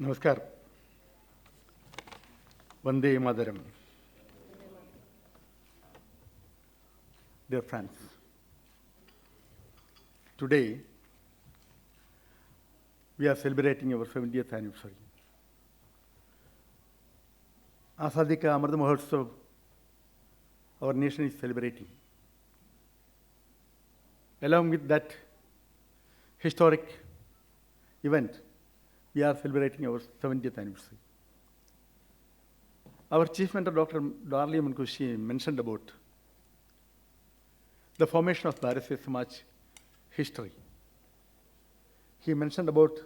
Namaskar. Vande Mataram. Dear friends, today we are celebrating our 70th anniversary. Azadi Ka Amrit Mahotsav, our nation is celebrating. Along with that historic event, we are celebrating our 70th anniversary. Our Chief Mentor, Dr. Darli Mankushi, mentioned about the formation of BSS Samaj history. He mentioned about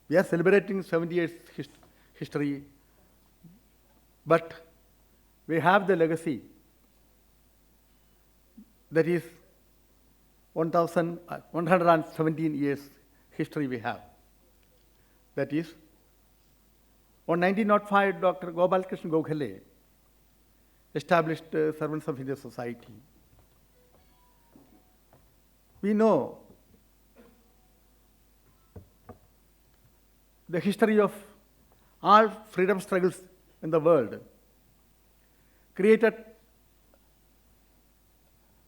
we are celebrating 70 years history, but we have the legacy that is 117 years history we have. That is, on 1905, Dr. Gopalkrishna Gokhale established Servants of India Society. We know the history of all freedom struggles in the world created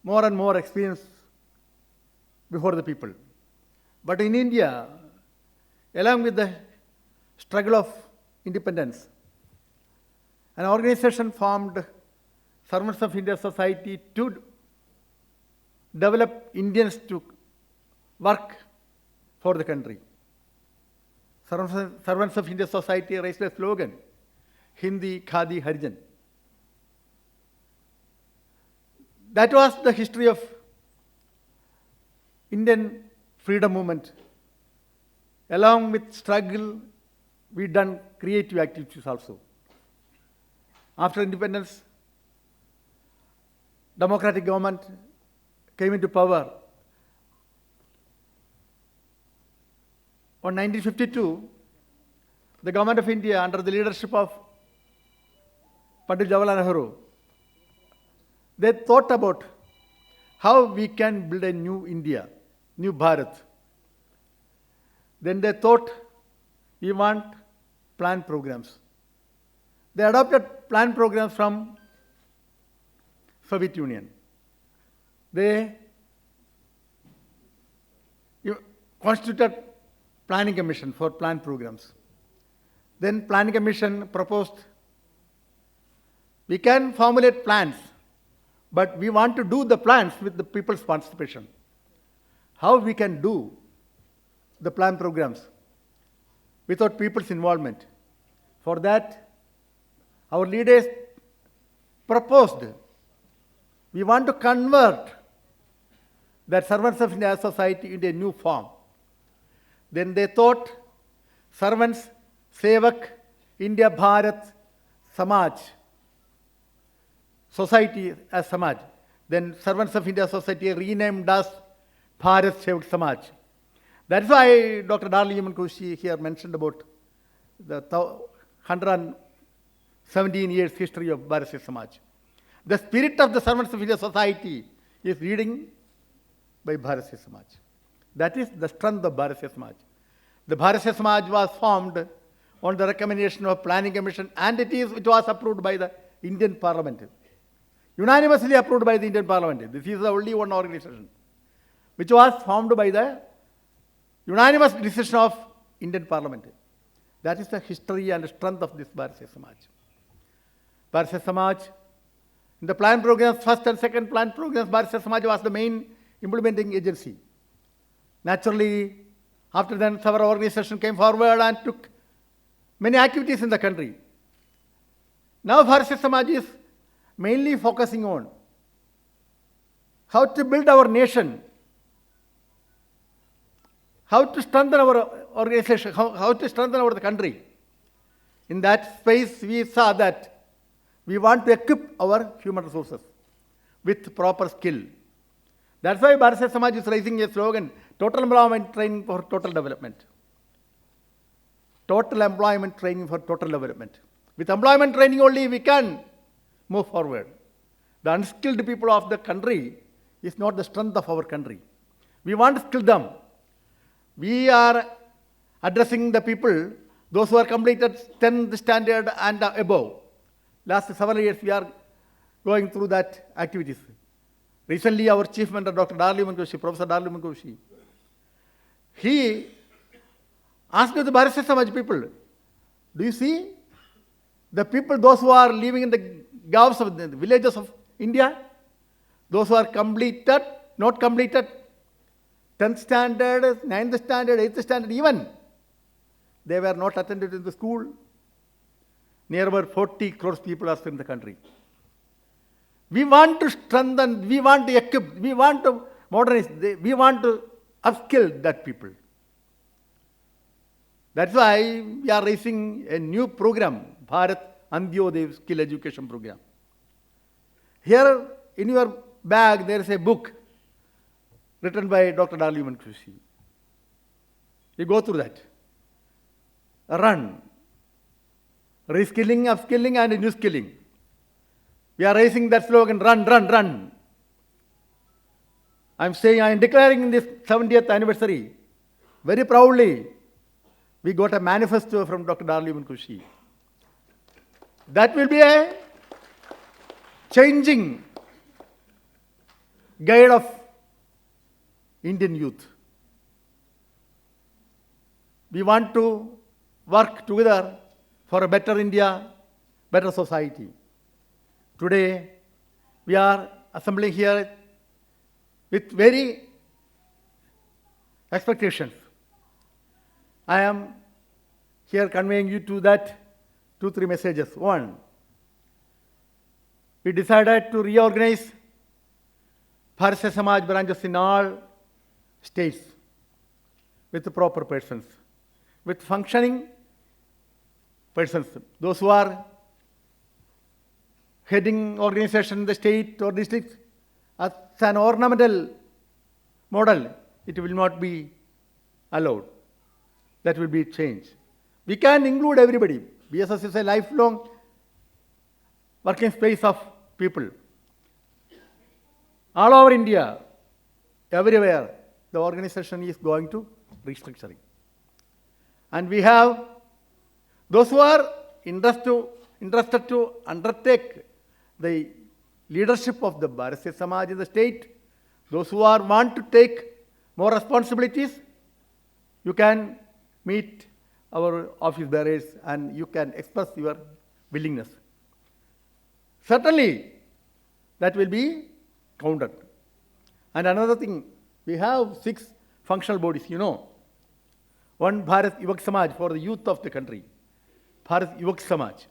more and more experience before the people. But in India, along with the struggle of independence, an organization formed, Servants of India Society, to develop Indians to work for the country. Servants of India Society raised a slogan, Hindi, Khadi, Harijan. That was the history of Indian freedom movement. Along with struggle, we done creative activities also. After independence, democratic government came into power. On 1952, the government of India, under the leadership of Pandit Jawaharlal Nehru, they thought about how we can build a new India, new Bharat. Then they thought, we want plan programs. They adopted plan programs from Soviet Union. They constituted planning commission for plan programs. Then planning commission proposed, we can formulate plans, but we want to do the plans with the people's participation. How we can do the plan programs without people's involvement? For that, our leaders proposed, we want to convert that Servants of India Society into a new form. Then they thought, Servants, Sevak, India Bharat, Samaj, Society as Samaj. Then Servants of India Society renamed as Bharat Sevak Samaj. That's why Dr. Darli Mankushi here mentioned about the 117 years history of BSS Samaj. The spirit of the Servants of India Society is leading by BSS Samaj. That is the strength of BSS Samaj. The BSS Samaj was formed on the recommendation of Planning Commission, and it was approved by the Indian Parliament. Unanimously approved by the Indian Parliament. This is the only one organization which was formed by the unanimous decision of Indian Parliament. That is the history and strength of this BSS Samaj. BSS Samaj, in the plan programs, first and second plan programs, BSS Samaj was the main implementing agency. Naturally, after then, several organizations came forward and took many activities in the country. Now BSS Samaj is mainly focusing on how to build our nation, how to strengthen our organization, how to strengthen our country. In that space, we saw that we want to equip our human resources with proper skill. That's why BSS Samaj is raising a slogan, total employment training for total development. Total employment training for total development. With employment training only, we can move forward. The unskilled people of the country is not the strength of our country. We want to skill them. We are addressing the people Those who are completed 10th standard and above. Last several years, we are going through that activities. Recently, our chief mentor, Dr. Darli Mankoshi, Professor Darli Mankoshi, he asked the Bharatiya Samaj people, do you see the people, those who are living in the gaons of the villages of India, those who are completed, not completed, 10th standard, 9th standard, 8th standard, even, they were not attended in the school. Nearby 40 crores people are still in the country. We want to strengthen, we want to equip, we want to modernize, we want to upskill that people. That's why we are raising a new program, Bharat Antyodaya Skill Education Program. Here in your bag there is a book written by Dr. Darli Mankoshi. You go through that. Run. Reskilling, upskilling and new skilling. We are raising that slogan, run, run, run. I am declaring in this 70th anniversary, very proudly, we got a manifesto from Dr. Darli Mankoshi. That will be a changing guide of Indian youth. We want to work together for a better India, better society. Today, we are assembling here with very expectations. I am here conveying you to that 2-3 messages. One, we decided to reorganize Bharatiya Samaj branches in all states with the proper persons, with functioning persons. Those who are heading organization in the state or district as an ornamental model, it will not be allowed. That will be changed. We can include everybody. BSS is a lifelong working space of people. All over India, everywhere, the organization is going to restructuring. And we have those who are interested to undertake the leadership of the Bharatiya Samaj in the state, those who want to take more responsibilities, you can meet our office bearers and you can express your willingness. Certainly, that will be counted. And another thing, we have 6 functional bodies, you know. One, Bharat Yuvak Samaj for the youth of the country. Bharat Yuvak Samaj.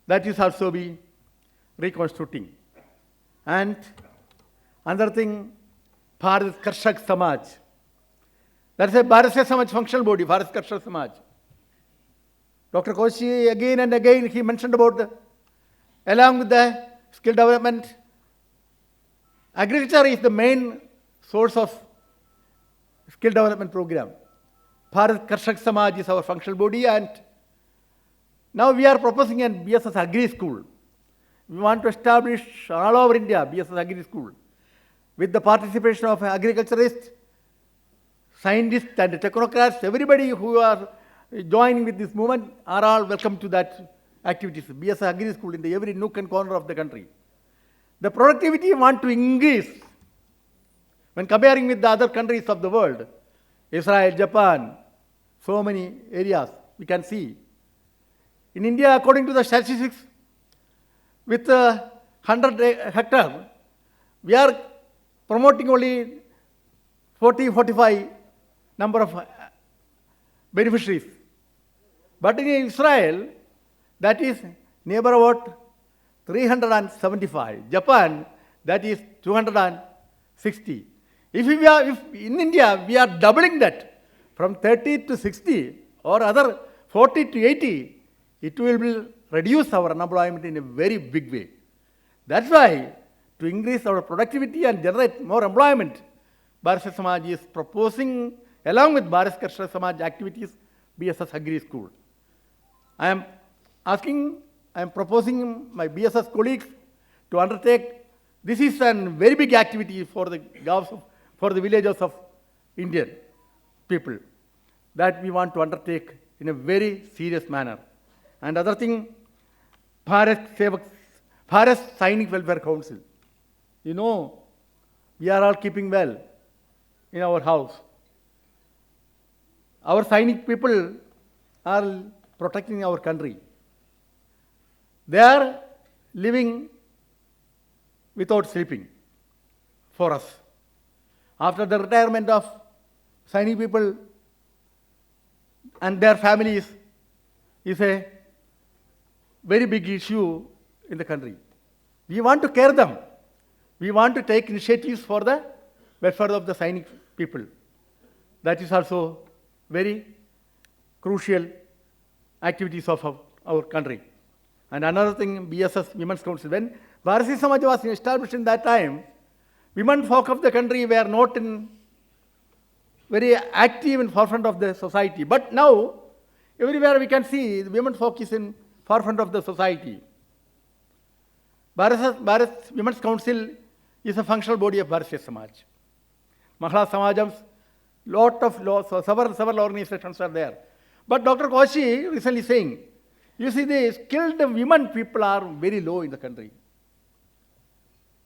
That is also be reconstituting. And another thing, Bharat Karshak Samaj. That is a Bharatiya Samaj functional body, Bharat Karshak Samaj. Dr. Koshi again and again he mentioned about along with the skill development, agriculture is the main source of skill development program. Bharat Karshak Samaj is our functional body, and now we are proposing a BSS Agri School. We want to establish all over India BSS Agri School with the participation of agriculturists, scientists and technocrats. Everybody who are joining with this movement are all welcome to that activities. BSS Agri School in the every nook and corner of the country. The productivity we want to increase when comparing with the other countries of the world, Israel, Japan, so many areas we can see. In India, according to the statistics, with 100 hectares, we are promoting only 40-45 number of beneficiaries. But in Israel, that is neighbor about 375. Japan, that is 260. If in India, we are doubling that from 30 to 60 or other 40 to 80, it will reduce our unemployment in a very big way. That's why, to increase our productivity and generate more employment, Bharatiya Samaj is proposing, along with Bharat Karshak Samaj activities, BSS Agri School. I am proposing my BSS colleagues to undertake. This is a very big activity for the villages of Indian people that we want to undertake in a very serious manner. And other thing, Bharat Sainik Welfare Council. You know, we are all keeping well in our house. Our Sainik people are protecting our country. They are living without sleeping for us. After the retirement of Sainik people and their families is a very big issue in the country. We want to care them. We want to take initiatives for the welfare of the Sainik people. That is also very crucial activities of our country. And another thing, BSS Women's Council. When Bharati Samaj was established in that time, women folk of the country were not very active in forefront of the society. But now, everywhere we can see the women folk is in forefront of the society. Bharat Women's Council is a functional body of Bharatiya Samaj. Mahila Samajams, lot of laws, several organizations are there. But Dr. Koshi recently saying, you see the skilled women people are very low in the country.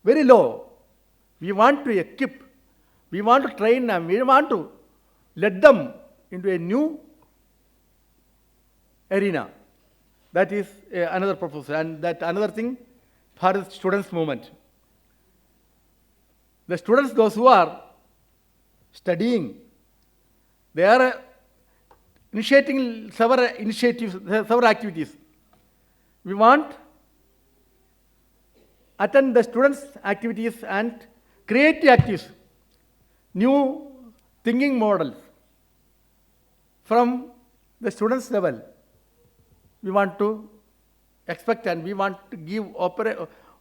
Very low. We want to equip, we want to train them, we want to let them into a new arena. That is another proposal. And that another thing, Bharat Students Movement. The students, those who are studying, they are initiating several initiatives, several activities. We want attend the students' activities and create the activities, new thinking models from the students' level. We want to expect and we want to give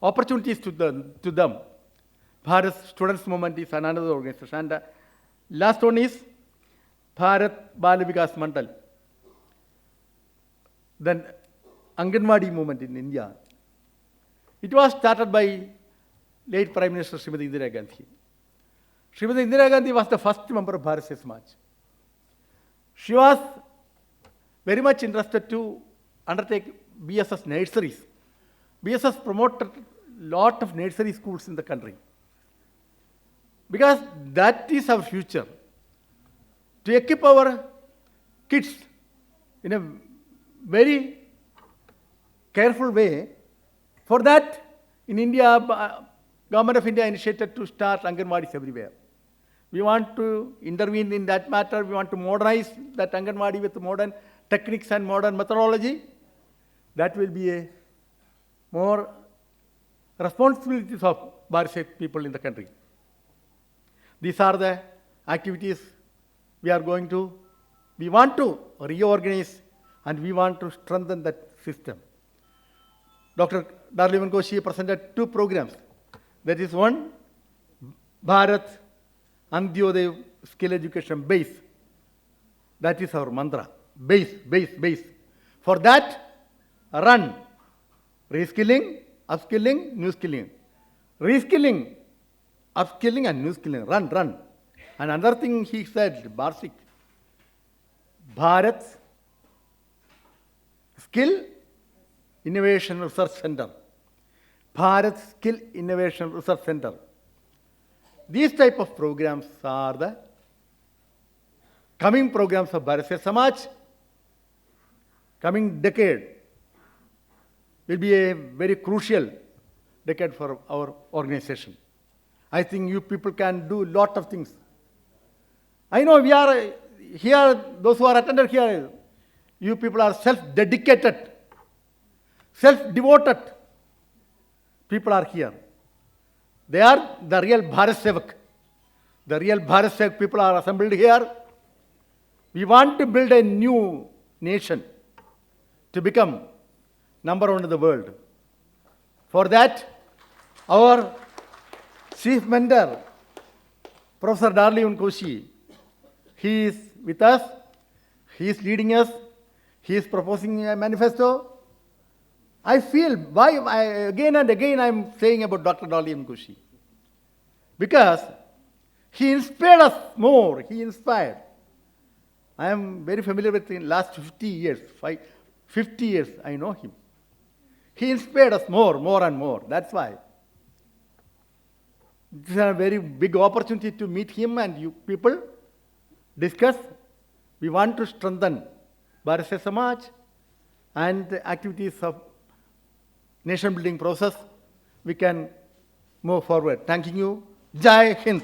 opportunities to them. Bharat Students Movement is another organization. And last one is Bharat Bal Vikas Mandal. Then Anganwadi movement in India. It was started by late Prime Minister Srimati Indira Gandhi. Srimati Indira Gandhi was the first member of Bharatiya Samaj. She was very much interested to undertake BSS nurseries. BSS promoted a lot of nursery schools in the country. Because that is our future. To equip our kids in a very careful way. For that, in India, Government of India initiated to start Anganwadis everywhere. We want to intervene in that matter. We want to modernize that Anganwadi with modern techniques and modern methodology. That will be a more responsibilities of Bharatiya people in the country. These are the activities we want to reorganize and we want to strengthen that system. Dr. Darlivan Koshi presented two programs. That is one, Bharat Antyodaya Skill Education Base. That is our mantra. Base. For that, run. Reskilling, upskilling, new skilling. Reskilling, upskilling and new skilling. Run. And another thing he said, Barsik, Bharat Skill Innovation Research Center. Bharat Skill Innovation Research Center. These type of programs are the coming programs of Bharatiya Samaj. Coming decade will be a very crucial decade for our organization. I think you people can do a lot of things. I know we are here, those who are attended here, you people are self-dedicated, self-devoted people are here. They are the real Bharat Sevak. The real Bharat Sevak people are assembled here. We want to build a new nation to become number one in the world. For that, our chief mentor, Professor Darlivan Koshi, he is with us, he is leading us, he is proposing a manifesto. I feel, again and again I am saying about Dr. Darlivan Koshi. Because he inspired us more, he inspired. I am very familiar with him last 50 years. 50 years I know him. He inspired us more and more. That's why. This is a very big opportunity to meet him and you people, discuss. We want to strengthen BSS Samaj and the activities of nation building process. We can move forward. Thanking you. Jai Hind.